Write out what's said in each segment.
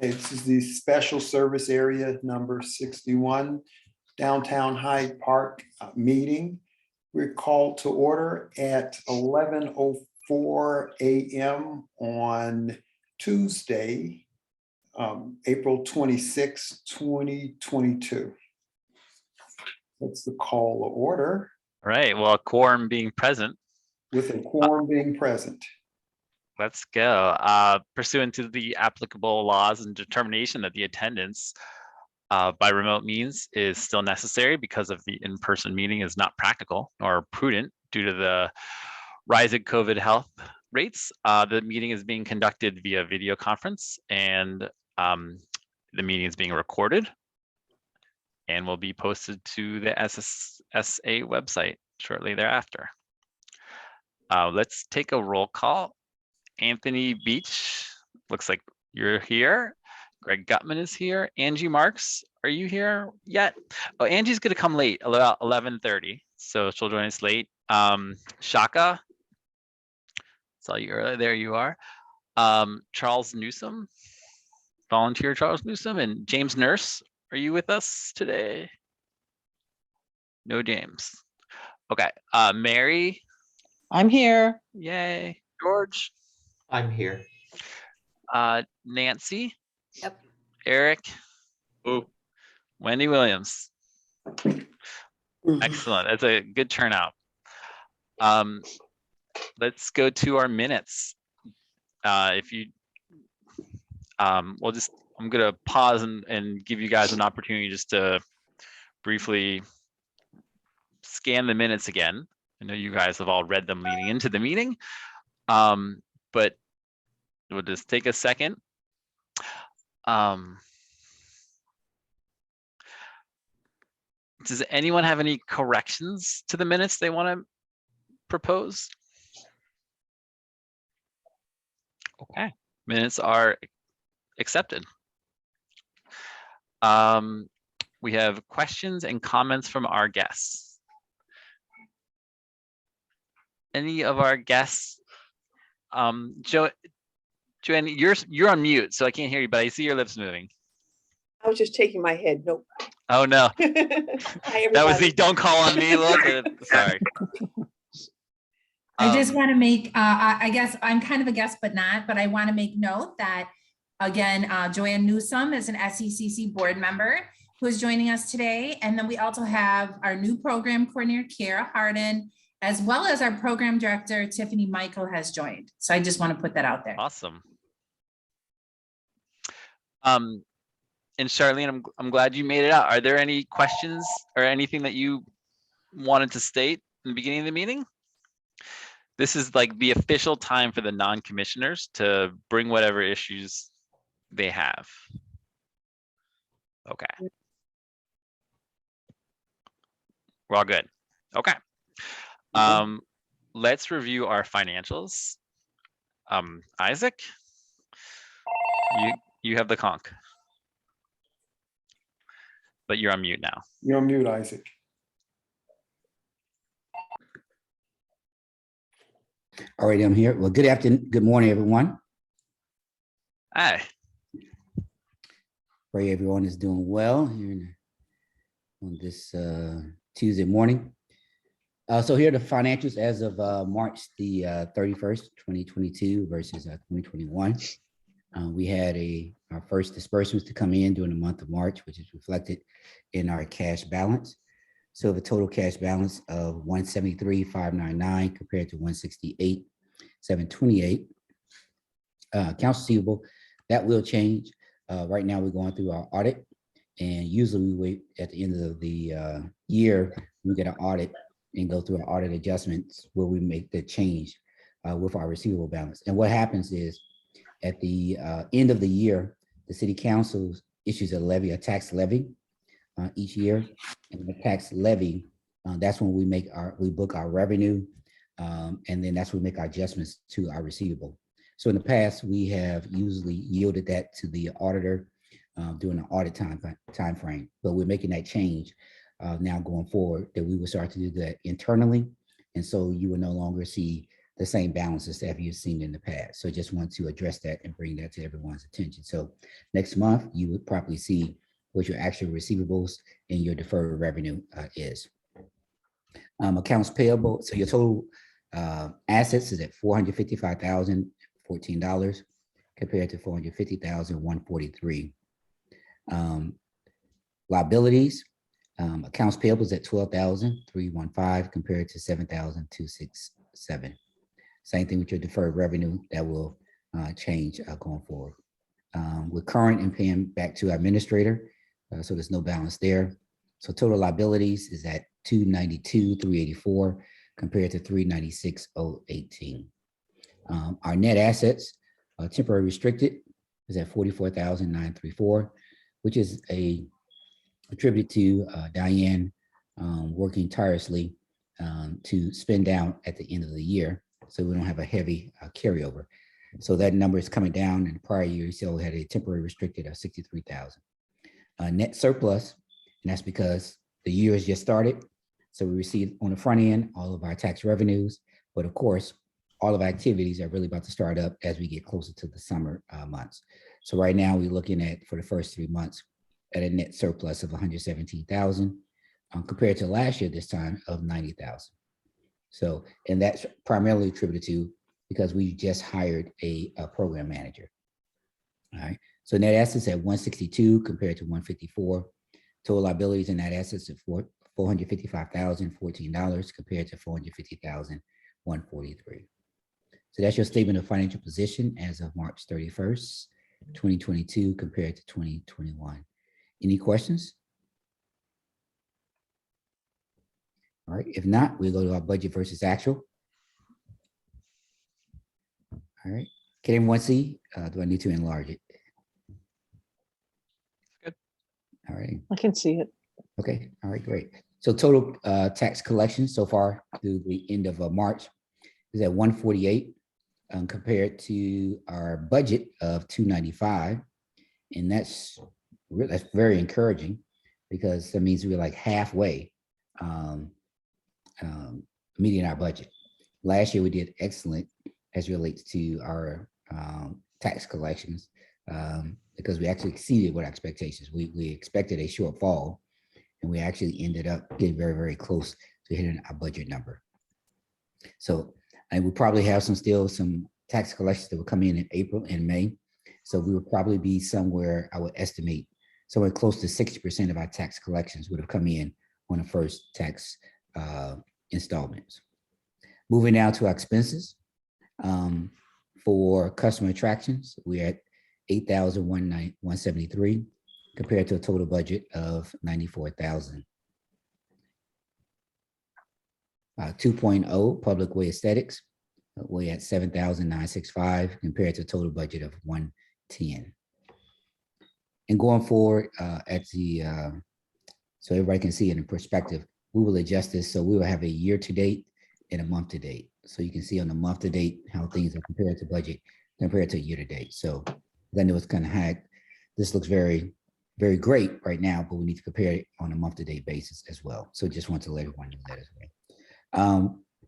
This is the special service area number 61, downtown Hyde Park meeting. We're called to order at 11:04 a.m. on Tuesday, April 26, 2022. That's the call of order. Right. Well, quorum being present. With a quorum being present. Let's go. Pursuant to the applicable laws and determination that the attendance by remote means is still necessary because of the in-person meeting is not practical or prudent due to the rising COVID health rates. The meeting is being conducted via video conference, and the meeting is being recorded and will be posted to the SSA website shortly thereafter. Let's take a roll call. Anthony Beach, looks like you're here. Greg Gutman is here. Angie Marks, are you here yet? Oh, Angie's gonna come late, about 11:30, so she'll join us late. Shaka, saw you earlier, there you are. Charles Newsom, volunteer Charles Newsom, and James Nurse, are you with us today? No James. Okay, Mary. I'm here. Yay. George. I'm here. Nancy. Yep. Eric. Oh. Wendy Williams. Excellent. That's a good turnout. Let's go to our minutes. I'm gonna pause and give you guys an opportunity just to briefly scan the minutes again. I know you guys have all read them leading into the meeting, but we'll just take a second. Does anyone have any corrections to the minutes they want to propose? Okay, minutes are accepted. We have questions and comments from our guests. Any of our guests? Joanne, you're on mute, so I can't hear you, but I see your lips moving. I was just shaking my head. Nope. Oh no. Hi, That was everybody. the don't call on me look. Sorry. I just want to make, I guess I'm kind of a guest, but I want to make note that, again, Joanne Newsom is an SECC board member who is joining us today. And then we also have our new program coordinator, Kiara Harden, as well as our program director, Tiffany Michael, has joined. So I just want to put that out there. Awesome. And Charlene, I'm glad you made it out. Are there any questions or anything that you wanted to state in the beginning of the meeting? This is like the official time for the non-commissioners to bring whatever issues they have. Okay. We're all good. Okay. Let's review our financials. Isaac, you have the conch, but you're on mute now. You're on mute, Isaac. All right, I'm here. Well, good afternoon, good morning, everyone. Hi. Pray everyone is doing well here on this Tuesday morning. So here are the financials as of March the 31st, 2022 versus 2021. We had our first disbursements to come in during the month of March, which is reflected in our cash balance. So the total cash balance of $173,599 compared to $168,728. Accounts receivable, that will change. Right now we're going through our audit, and usually we wait at the end of the year, we get an audit and go through our audit adjustments where we make the change with our receivable balance. And what happens is at the end of the year, the city council issues a tax levy each year, and the tax levy, that's when we book our revenue, and then that's when we make our adjustments to our receivable. So in the past, we have usually yielded that to the auditor during the audit time frame, but we're making that change now going forward, that we will start to do that internally, and so you will no longer see the same balances that you've seen in the past. So just want to address that and bring that to everyone's attention. So next month, you would probably see what your actual receivables and your deferred revenue is. Accounts payable, so your total assets is at $455,014 compared to $450,143. Liabilities, accounts payable is at $12,315 compared to $7,267. Same thing with your deferred revenue, that will change going forward. We're current and paying back to our administrator, so there's no balance there. So total liabilities is at $292,384 compared to $396,018. Our net assets, temporary restricted, is at $44,934, which is attributed to Diane working tirelessly to spend down at the end of the year, so we don't have a heavy carryover. So that number is coming down. In the prior year, so we had a temporary restricted of 63,000. Net surplus, and that's because the year has just started. So we received on the front end all of our tax revenues, but of course, all of our activities are really about to start up as we get closer to the summer months. So right now we're looking at, for the first 3 months, at a net surplus of 117,000 compared to last year this time of 90,000. So, and that's primarily attributed to because we just hired a program manager. All right. So net assets at 162 compared to 154. Total liabilities and net assets at $455,014 compared to $450,143. So that's your statement of financial position as of March 31st, 2022 compared to 2021. Any questions? All right, if not, we'll go to our budget versus actual. All right, can everyone see? Do I need to enlarge it? Good. All right. I can see it. Okay, all right, great. So total tax collection so far through the end of March is at 148 compared to our budget of 295. And that's very encouraging because that means we're like halfway meeting our budget. Last year we did excellent as relates to our tax collections because we actually exceeded what expectations. We expected a shortfall and we actually ended up getting very, very close to hitting our budget number. So, and we probably have still some tax collections that will come in April and May. So we would probably be somewhere, I would estimate, somewhere close to 60% of our tax collections would have come in on the first tax installments. Moving now to our expenses. For customer attractions, we're at $8,173 compared to a total budget of $94,000. 2.0 public way aesthetics, we're at $7,965 compared to a total budget of $110. And going forward at the, so everybody can see it in perspective, we will adjust this. So we will have a year to date and a month to date. So you can see on the month to date how things are compared to budget compared to year to date. So then it was kind of hacked. This looks very, very great right now, but we need to compare it on a month to date basis as well. So just want to let everyone know that as well.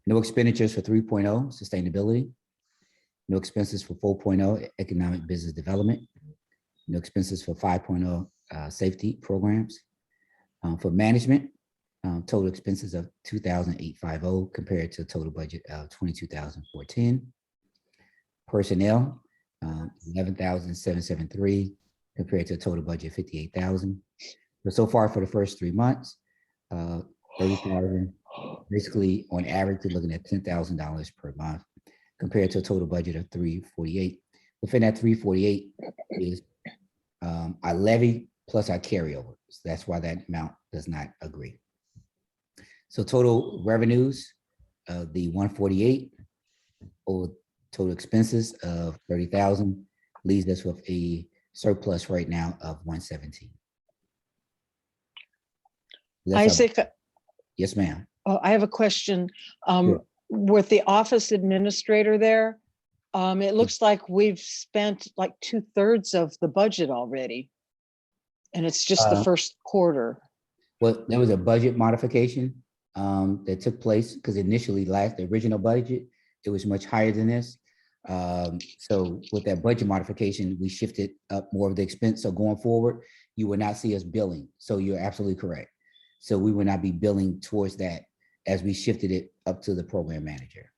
No expenditures for 3.0 sustainability. No expenses for 4.0 economic business development. No expenses for 5.0 safety programs. For management, total expenses of $2,850 compared to a total budget of $22,410. Personnel, $11,773 compared to a total budget of $58,000. So far for the first 3 months, 30,000. Basically, on average, we're looking at $10,000 per month compared to a total budget of $348. Within that $348 is our levy plus our carryover. So that's why that amount does not agree. So total revenues of the 148 or total expenses of 30,000 leaves us with a surplus right now of 117. Isaac, Yes, ma'am. I have a question. Sure. With the office administrator there, it looks like we've spent like 2/3 of the budget already. And it's just the first quarter. Well, there was a budget modification that took place because initially the original budget it was much higher than this. So with that budget modification, we shifted up more of the expense. So going forward, you will not see us billing. So you're absolutely correct. So we will not be billing towards that as we shifted it up to the program manager.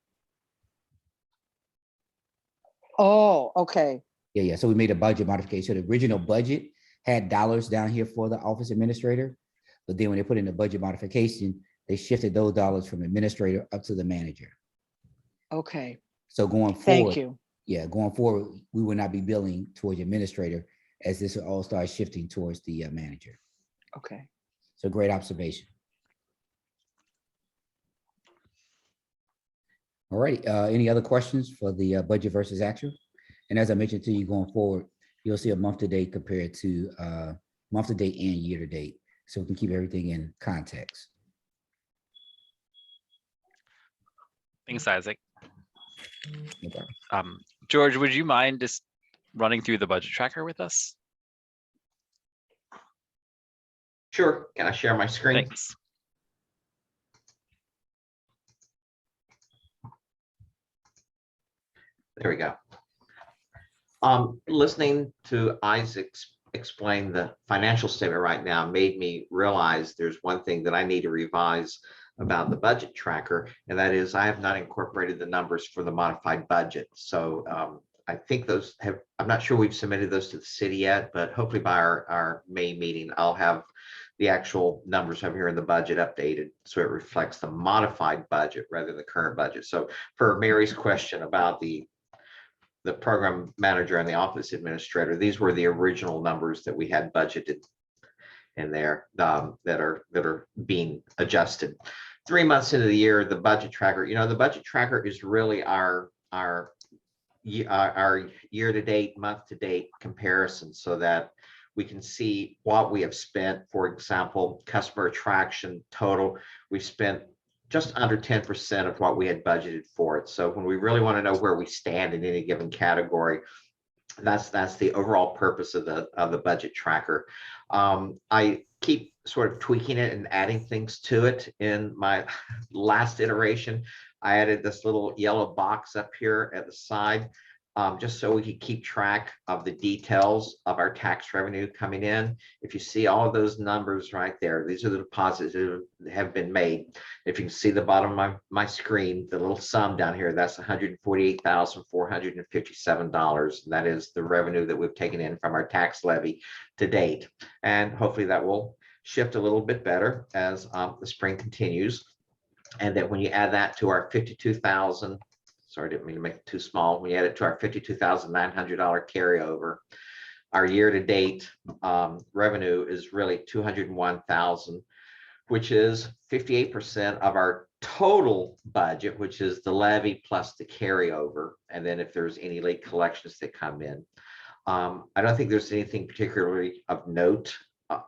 Oh, okay. Yeah. So we made a budget modification. So the original budget had dollars down here for the office administrator, but then when they put in the budget modification, they shifted those dollars from administrator up to the manager. Okay. So going forward, Thank you. yeah, going forward, we will not be billing towards administrator as this will all start shifting towards the manager. Okay. So great observation. All right, any other questions for the budget versus actual? And as I mentioned to you going forward, you'll see a month to date compared to month to date and year to date. So we can keep everything in context. Thanks, Isaac. No problem. George, would you mind just running through the budget tracker with us? Sure. Can I share my screen? Thanks. There we go. Listening to Isaac explain the financial statement right now made me realize there's one thing that I need to revise about the budget tracker, and that is I have not incorporated the numbers for the modified budget. So I think those have, I'm not sure we've submitted those to the city yet, but hopefully by our May meeting, I'll have the actual numbers over here in the budget updated so it reflects the modified budget rather than the current budget. So for Mary's question about the program manager and the office administrator, these were the original numbers that we had budgeted in there that are being adjusted. 3 months into the year, the budget tracker, the budget tracker is really our year-to-date, month-to-date comparison so that we can see what we have spent. For example, customer attraction total, we spent just under 10% of what we had budgeted for it. So when we really want to know where we stand in any given category, that's the overall purpose of the budget tracker. I keep sort of tweaking it and adding things to it. In my last iteration, I added this little yellow box up here at the side, just so we could keep track of the details of our tax revenue coming in. If you see all of those numbers right there, these are the deposits that have been made. If you can see the bottom of my screen, the little sum down here, that's $148,457. That is the revenue that we've taken in from our tax levy to date. And hopefully that will shift a little bit better as the spring continues. And that when you add that to our 52,000, sorry, I didn't mean to make it too small. We add it to our $52,900 carryover. Our year-to-date revenue is really $201,000, which is 58% of our total budget, which is the levy plus the carryover. And then if there's any late collections that come in, I don't think there's anything particularly of note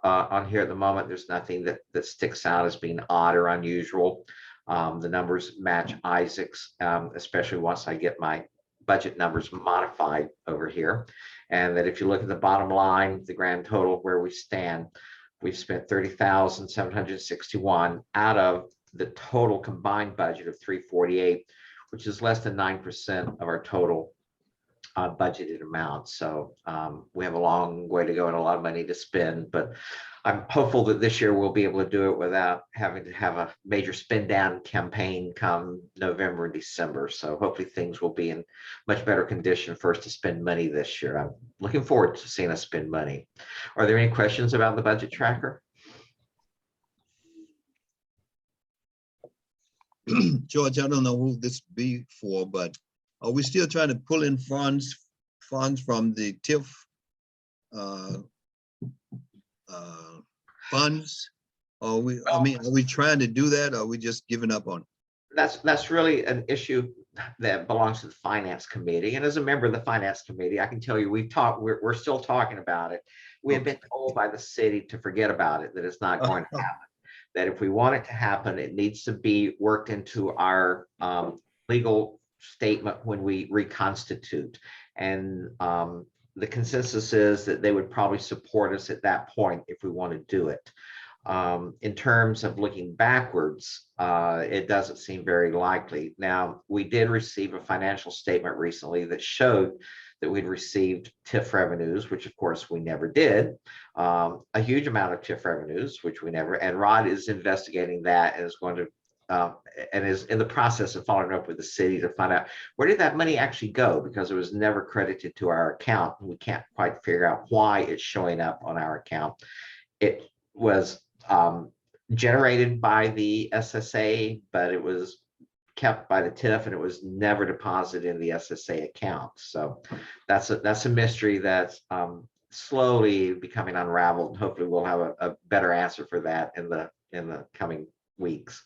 on here at the moment. There's nothing that sticks out as being odd or unusual. The numbers match Isaac's, especially once I get my budget numbers modified over here. And that if you look at the bottom line, the grand total where we stand, we've spent $30,761 out of the total combined budget of $348, which is less than 9% of our total budgeted amount. So we have a long way to go and a lot of money to spend, but I'm hopeful that this year we'll be able to do it without having to have a major spend down campaign come November and December. So hopefully things will be in much better condition for us to spend money this year. I'm looking forward to seeing us spend money. Are there any questions about the budget tracker? George, I don't know who this be for, but are we still trying to pull in funds from the TIF funds? Are we trying to do that, or are we just giving up on it? That's really an issue that belongs to the finance committee. And as a member of the finance committee, I can tell you we're still talking about it. We have been told by the city to forget about it, that it's not going to happen. That if we want it to happen, it needs to be worked into our legal statement when we reconstitute. And the consensus is that they would probably support us at that point if we want to do it. In terms of looking backwards, it doesn't seem very likely. Now, we did receive a financial statement recently that showed that we'd received TIF revenues, which of course we never did, a huge amount of TIF revenues, which we never, and Rod is investigating that and is going to, and is in the process of following up with the city to find out where did that money actually go, because it was never credited to our account. We can't quite figure out why it's showing up on our account. It was generated by the SSA, but it was kept by the TIF and it was never deposited in the SSA account. So that's a mystery that's slowly becoming unraveled. Hopefully we'll have a better answer for that in the coming weeks.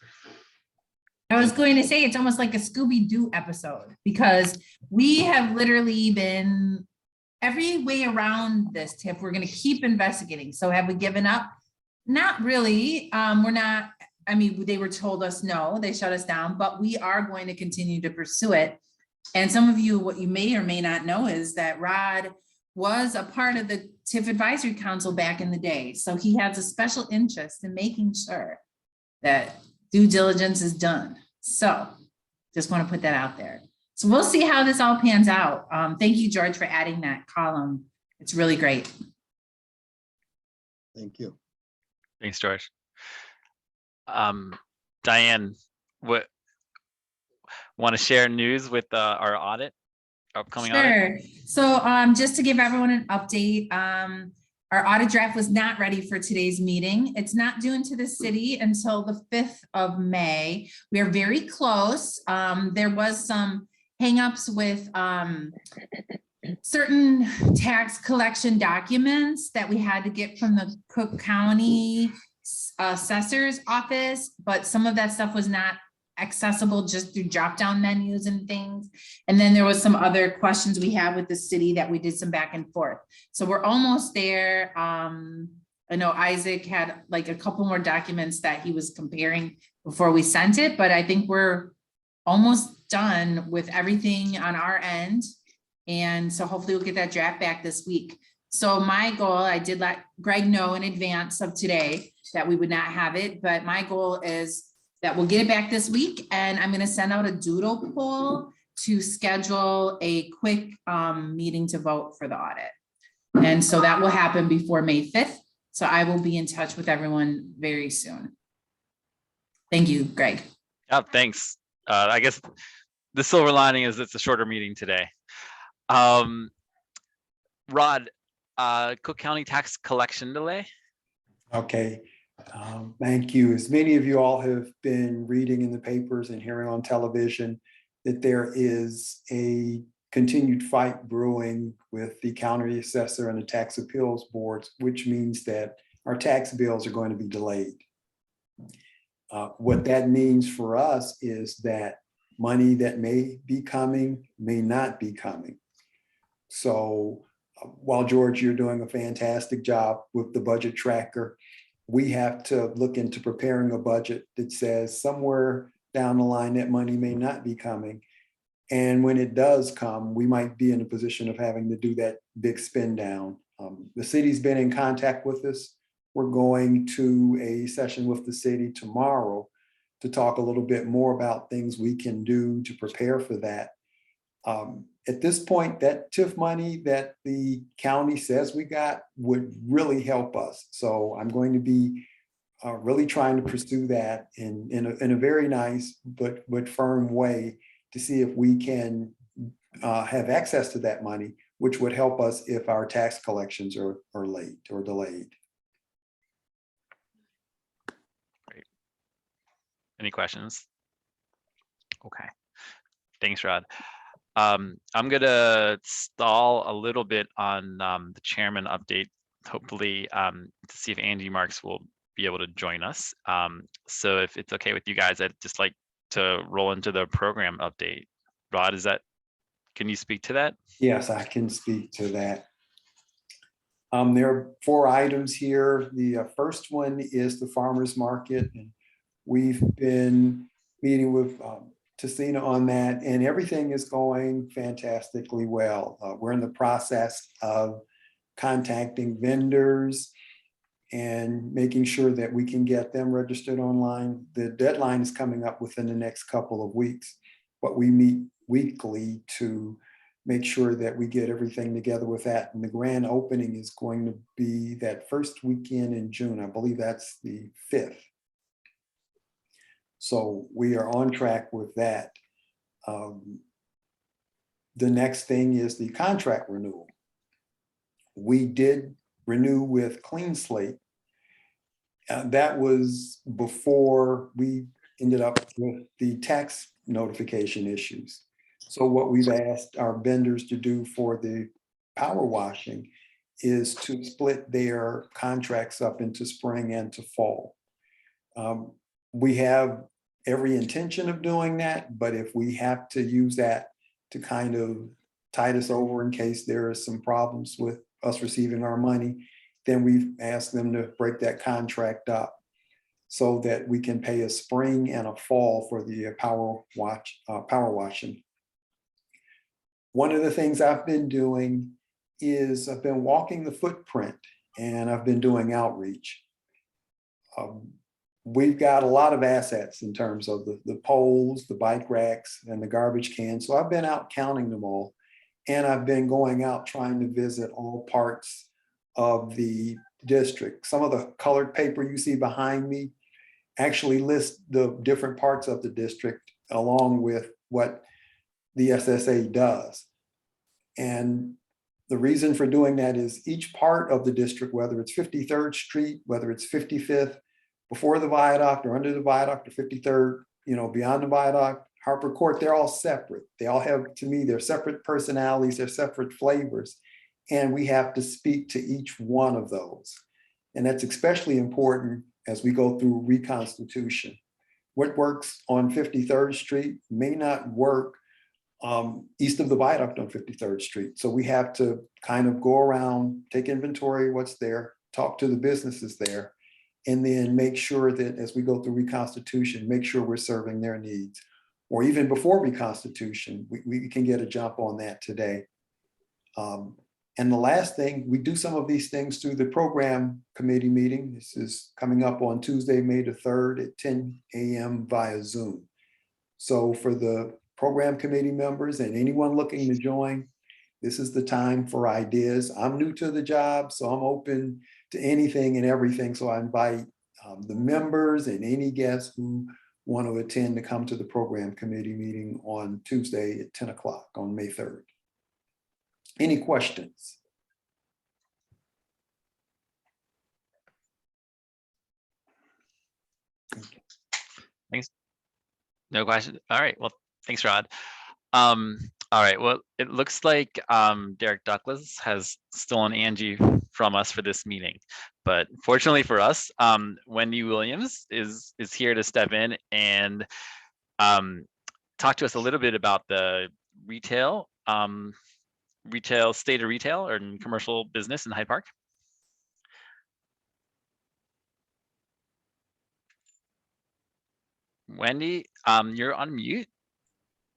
I was going to say, it's almost like a Scooby-Doo episode, because we have literally been every way around this TIF. We're going to keep investigating. So have we given up? Not really. We're not, I mean, they were told us no, they shut us down, but we are going to continue to pursue it. And some of you, what you may or may not know is that Rod was a part of the TIF Advisory Council back in the day. So he has a special interest in making sure that due diligence is done. So just want to put that out there. So we'll see how this all pans out. Thank you, George, for adding that column. It's really great. Thank you. Thanks, George. Diane, what want to share news with our audit, upcoming audit? Sure. So just to give everyone an update, our audit draft was not ready for today's meeting. It's not due into the city until the 5th of May. We are very close. There was some hangups with certain tax collection documents that we had to get from the Cook County assessor's office, but some of that stuff was not accessible just through drop-down menus and things. And then there was some other questions we had with the city that we did some back and forth. So we're almost there. I know Isaac had like a couple more documents that he was comparing before we sent it, but I think we're almost done with everything on our end. And so hopefully we'll get that draft back this week. So my goal, I did let Greg know in advance of today that we would not have it, but my goal is that we'll get it back this week, and I'm going to send out a doodle poll to schedule a quick meeting to vote for the audit. And so that will happen before May 5th. So I will be in touch with everyone very soon. Thank you, Greg. Oh, thanks. I guess the silver lining is it's a shorter meeting today. Rod, Cook County tax collection delay. Okay, thank you. As many of you all have been reading in the papers and hearing on television, that there is a continued fight brewing with the county assessor and the tax appeals boards, which means that our tax bills are going to be delayed. What that means for us is that money that may be coming may not be coming. So while George, you're doing a fantastic job with the budget tracker, we have to look into preparing a budget that says somewhere down the line that money may not be coming. And when it does come, we might be in a position of having to do that big spend down. The city's been in contact with us. We're going to a session with the city tomorrow to talk a little bit more about things we can do to prepare for that. At this point, that TIF money that the county says we got would really help us. So I'm going to be really trying to pursue that in a very nice but firm way to see if we can have access to that money, which would help us if our tax collections are late or delayed. Great. Any questions? Okay. Thanks, Rod. I'm gonna stall a little bit on the chairman update, hopefully to see if Andy Marks will be able to join us. So if it's okay with you guys, I'd just like to roll into the program update. Rod, can you speak to that? Yes, I can speak to that. There are 4 items here. The first one is the farmers market, and we've been meeting with Tessina on that, and everything is going fantastically well. We're in the process of contacting vendors and making sure that we can get them registered online. The deadline is coming up within the next couple of weeks, but we meet weekly to make sure that we get everything together with that. And the grand opening is going to be that first weekend in June. I believe that's the 5th. So we are on track with that. The next thing is the contract renewal. We did renew with Clean Slate. That was before we ended up with the tax notification issues. So what we've asked our vendors to do for the power washing is to split their contracts up into spring and to fall. We have every intention of doing that, but if we have to use that to kind of tide us over in case there are some problems with us receiving our money, then we've asked them to break that contract up so that we can pay a spring and a fall for the power washing. One of the things I've been doing is I've been walking the footprint and I've been doing outreach. We've got a lot of assets in terms of the poles, the bike racks, and the garbage cans. So I've been out counting them all. And I've been going out trying to visit all parts of the district. Some of the colored paper you see behind me actually lists the different parts of the district along with what the SSA does. And the reason for doing that is each part of the district, whether it's 53rd Street, whether it's 55th, before the viaduct or under the viaduct, or 53rd, beyond the viaduct, Harper Court, they're all separate. They all have, to me, they're separate personalities, they're separate flavors. And we have to speak to each one of those. And that's especially important as we go through reconstitution. What works on 53rd Street may not work east of the viaduct on 53rd Street. So we have to kind of go around, take inventory of what's there, talk to the businesses there, and then make sure that as we go through reconstitution, make sure we're serving their needs. Or even before reconstitution, we can get a jump on that today. And the last thing, we do some of these things through the program committee meeting. This is coming up on Tuesday, May the 3rd at 10 a.m. via Zoom. So for the program committee members and anyone looking to join, this is the time for ideas. I'm new to the job, so I'm open to anything and everything. So I invite the members and any guests who want to attend to come to the program committee meeting on Tuesday at 10 o'clock on May 3rd. Any questions? Thanks. No question. All right. Well, thanks, Rod. All right. Well, it looks like Derek Douglas has stolen Angie from us for this meeting, but fortunately for us, Wendy Williams is here to step in and talk to us a little bit about the retail state of retail or commercial business in Hyde Park. Wendy, you're on mute.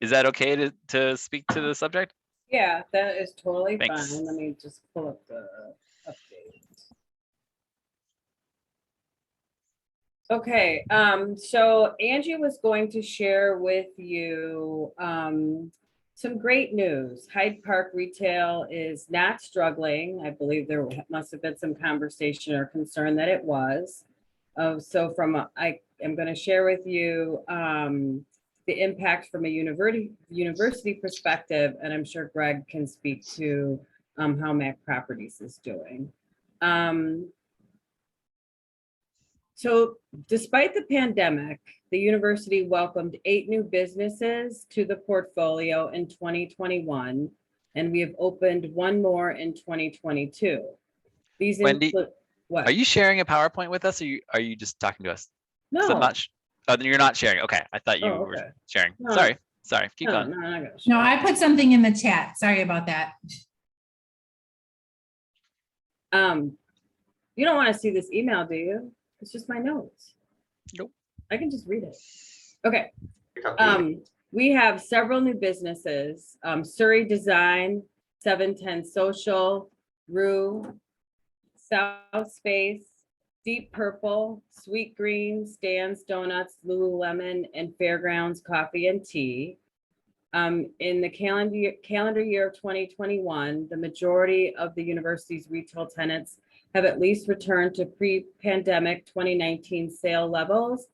Is that okay to speak to the subject? Yeah, that is totally Thanks. fine. Let me just pull up the update. Okay, so Angie was going to share with you some great news. Hyde Park retail is not struggling. I believe there must have been some conversation or concern that it was. So I am going to share with you the impact from a university perspective, and I'm sure Greg can speak to how Mac Properties is doing. So despite the pandemic, the university welcomed 8 new businesses to the portfolio in 2021, and we have opened 1 more in 2022. These Wendy, include what? Are you sharing a PowerPoint with us, or are you just talking to us? No. I'm not oh, then you're not sharing. Okay, I thought you were sharing. No. Sorry. Keep going. No, I'm not gonna share. No, I put something in the chat. Sorry about that. You don't want to see this email, do you? It's just my notes. Nope. I can just read it. Okay. It's up to you. We have several new businesses, Surrey Design, 710 Social, Rue, South Space, Deep Purple, Sweet Green, Stan's Donuts, Lululemon, and Fairgrounds Coffee and Tea. In the calendar year of 2021, the majority of the university's retail tenants have at least returned to pre-pandemic 2019 sale levels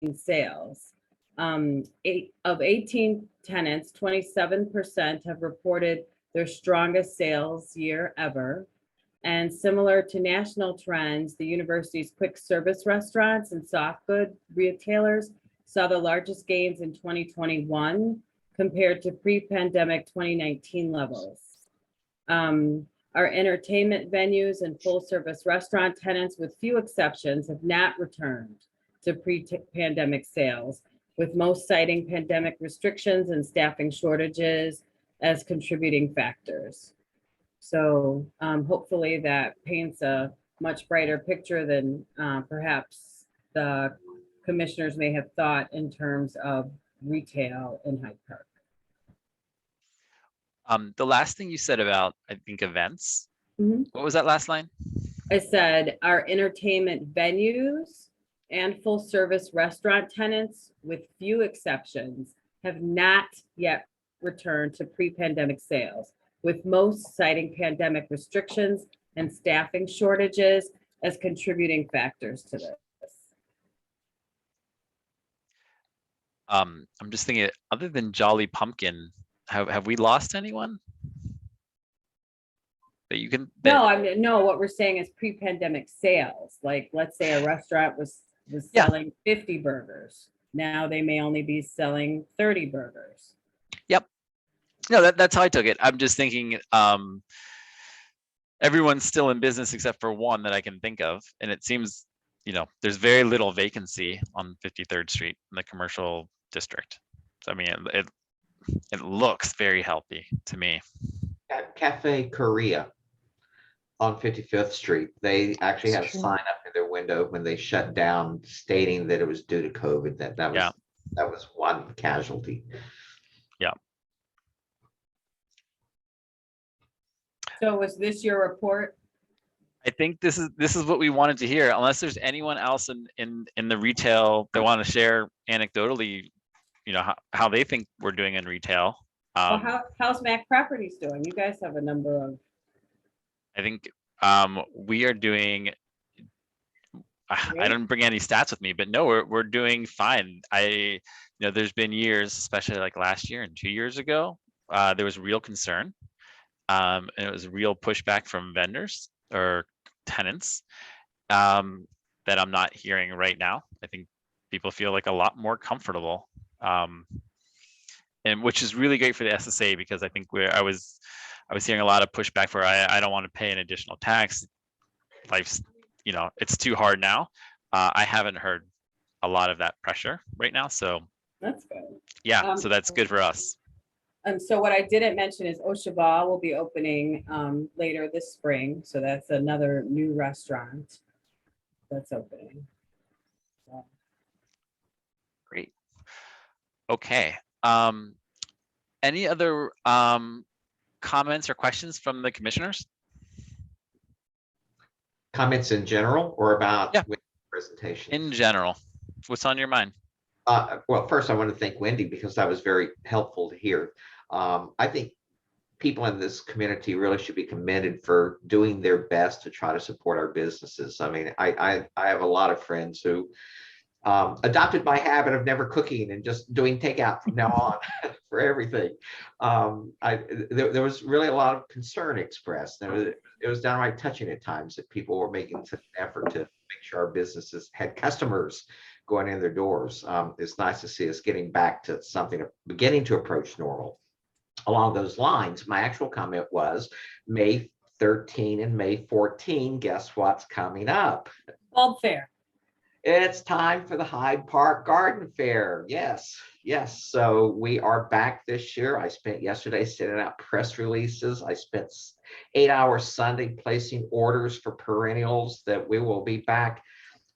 in sales. 18 tenants, 27% have reported their strongest sales year ever. And similar to national trends, the university's quick service restaurants and soft good retailers saw the largest gains in 2021 compared to pre-pandemic 2019 levels. Our entertainment venues and full service restaurant tenants, with few exceptions, have not returned to pre-pandemic sales, with most citing pandemic restrictions and staffing shortages as contributing factors. So hopefully that paints a much brighter picture than perhaps the commissioners may have thought in terms of retail in Hyde Park. The last thing you said about, I think, events. Mhm. What was that last line? I said our entertainment venues and full service restaurant tenants, with few exceptions, have not yet returned to pre-pandemic sales, with most citing pandemic restrictions and staffing shortages as contributing factors to this. I'm just thinking, other than Jolly Pumpkin, have we lost anyone? That you can. No, I mean, no, what we're saying is pre-pandemic sales. Like, let's say a restaurant was Yeah. selling 50 burgers. Now they may only be selling 30 burgers. No, that's how I took it. I'm just thinking, everyone's still in business except for one that I can think of, and it seems, there's very little vacancy on 53rd Street in the commercial district. So I mean, it looks very healthy to me. At Cafe Korea on 55th Street, they actually had a That's true. sign up in their window when they shut down stating that it was due to COVID. Yeah. That was one casualty. So was this your report? I think this is what we wanted to hear. Unless there's anyone else in the retail that want to share anecdotally, how they think we're doing in retail. Well, how's Mac Properties doing? You guys have a number of. I think we are doing. I don't bring any stats with me, but no, we're doing fine. There's been years, especially like last year and 2 years ago, there was real concern, and it was real pushback from vendors or tenants that I'm not hearing right now. I think people feel like a lot more comfortable, and which is really great for the SSA, because I think I was hearing a lot of pushback for I don't want to pay an additional tax. Life's it's too hard now. I haven't heard a lot of that pressure right now, so That's good. yeah, so that's good for us. So what I didn't mention is Oshaba will be opening later this spring. So that's another new restaurant that's opening. So. Great. Okay. Any other comments or questions from the commissioners? Comments in general or about presentation? In general, what's on your mind? Well, first I want to thank Wendy, because that was very helpful to hear. I think people in this community really should be commended for doing their best to try to support our businesses. I mean, I have a lot of friends who adopted my habit of never cooking and just doing takeout from now on for everything. There was really a lot of concern expressed. It was downright touching at times that people were making such an effort to make sure our businesses had customers going in their doors. It's nice to see us getting back to something, beginning to approach normal. Along those lines, my actual comment was May 13 and May 14, guess what's coming up? Bulb Fair. It's time for the Hyde Park Garden Fair. Yes. So we are back this year. I spent yesterday sending out press releases. I spent 8 hours Sunday placing orders for perennials that we will be back.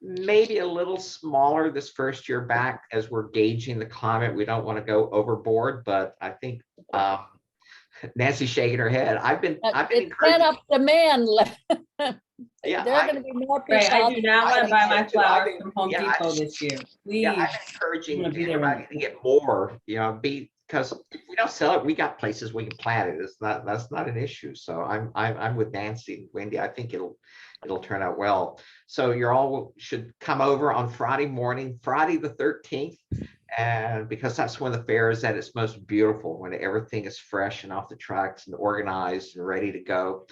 Maybe a little smaller this first year back as we're gauging the climate. We don't want to go overboard, but I think Nancy's shaking her head. I've been It's encouraging. up demand. Yeah, There are gonna be more Right, fish I out do not want to buy my I've been- flowers from Home yeah, Depot this year. Please. Yeah, I'm encouraging I'm gonna be there in everybody to get more, because if we don't sell it, we got places we can plant it. That's not an issue. So I'm with Nancy and Wendy. I think it'll turn out well. So you all should come over on Friday morning, Friday the 13th. And because that's when the fair is at its most beautiful, when everything is fresh and off the tracks and organized and ready to go.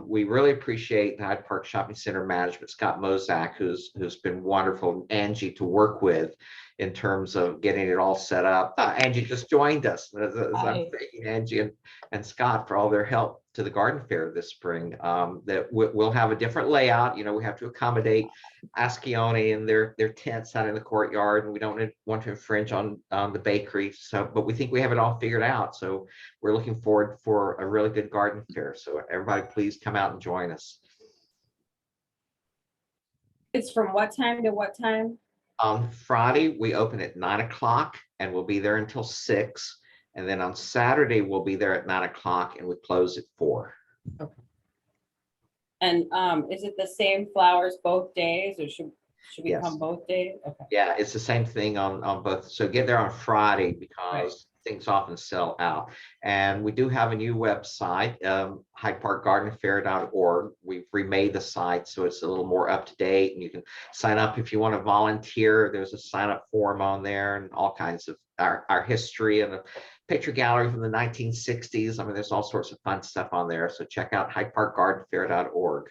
We really appreciate the Hyde Park Shopping Center management, Scott Mozak, who's been wonderful, Angie to work with in terms of getting it all set up. Angie just joined us. As I'm thanking Angie and Scott for all their help to the garden fair this spring. That we'll have a different layout. We have to accommodate Ascione and their tents out in the courtyard, and we don't want to infringe on the bakery. But we think we have it all figured out. So we're looking forward for a really good garden fair. So everybody, please come out and join us. It's from what time to what time? On Friday, we open at 9 o'clock and we'll be there until 6. And then on Saturday, we'll be there at 9 o'clock and we close at 4. And is it the same flowers both days, or should we Yes. come both days? Okay. Yeah, it's the same thing on both. So get there on Friday because things often sell out. And we do have a new website, hydeparkgardenfair.org. We've remade the site so it's a little more up to date, and you can sign up if you want to volunteer. There's a sign up form on there and all kinds of our history and a picture gallery from the 1960s. I mean, there's all sorts of fun stuff on there. So check out hydeparkgardenfair.org.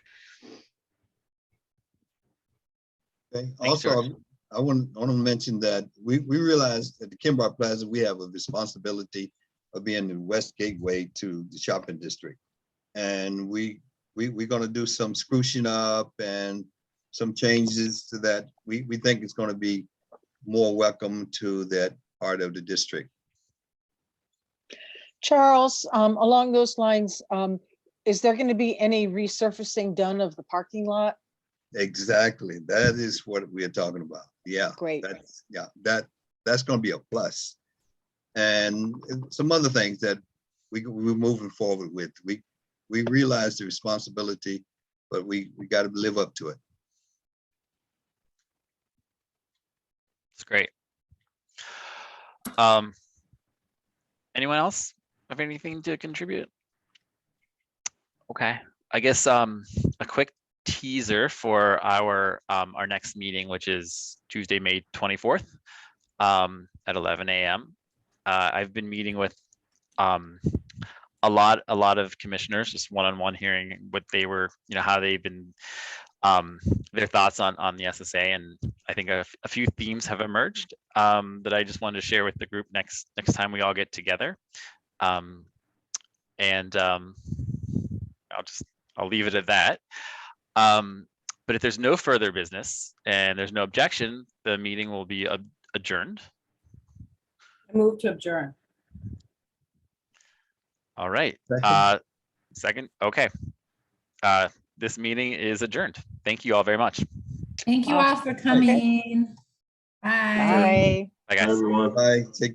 Okay. Thanks, Also, George. I want to mention that we realized at the Kimbrough Plaza, we have a responsibility of being the west gateway to the shopping district. And we're going to do some sprucing up and some changes to that. We think it's going to be more welcome to that part of the district. Charles, along those lines, is there going to be any resurfacing done of the parking lot? Exactly. That is what we are talking about. Yeah. Great. That's going to be a plus. And some other things that we're moving forward with. We realize the responsibility, but we got to live up to it. It's great. Anyone else have anything to contribute? Okay, I guess a quick teaser for our next meeting, which is Tuesday, May 24th at 11 a.m. I've been meeting with a lot of commissioners, just one-on-one, hearing what they were, how they've been, their thoughts on the SSA, and I think a few themes have emerged that I just wanted to share with the group next time we all get together. I'll leave it at that. But if there's no further business and there's no objection, the meeting will be adjourned. I move to adjourn. All right. Second. Okay. This meeting is adjourned. Thank you all very much. Thank you all for coming. Bye. Bye. Bye, guys. Bye. Take care.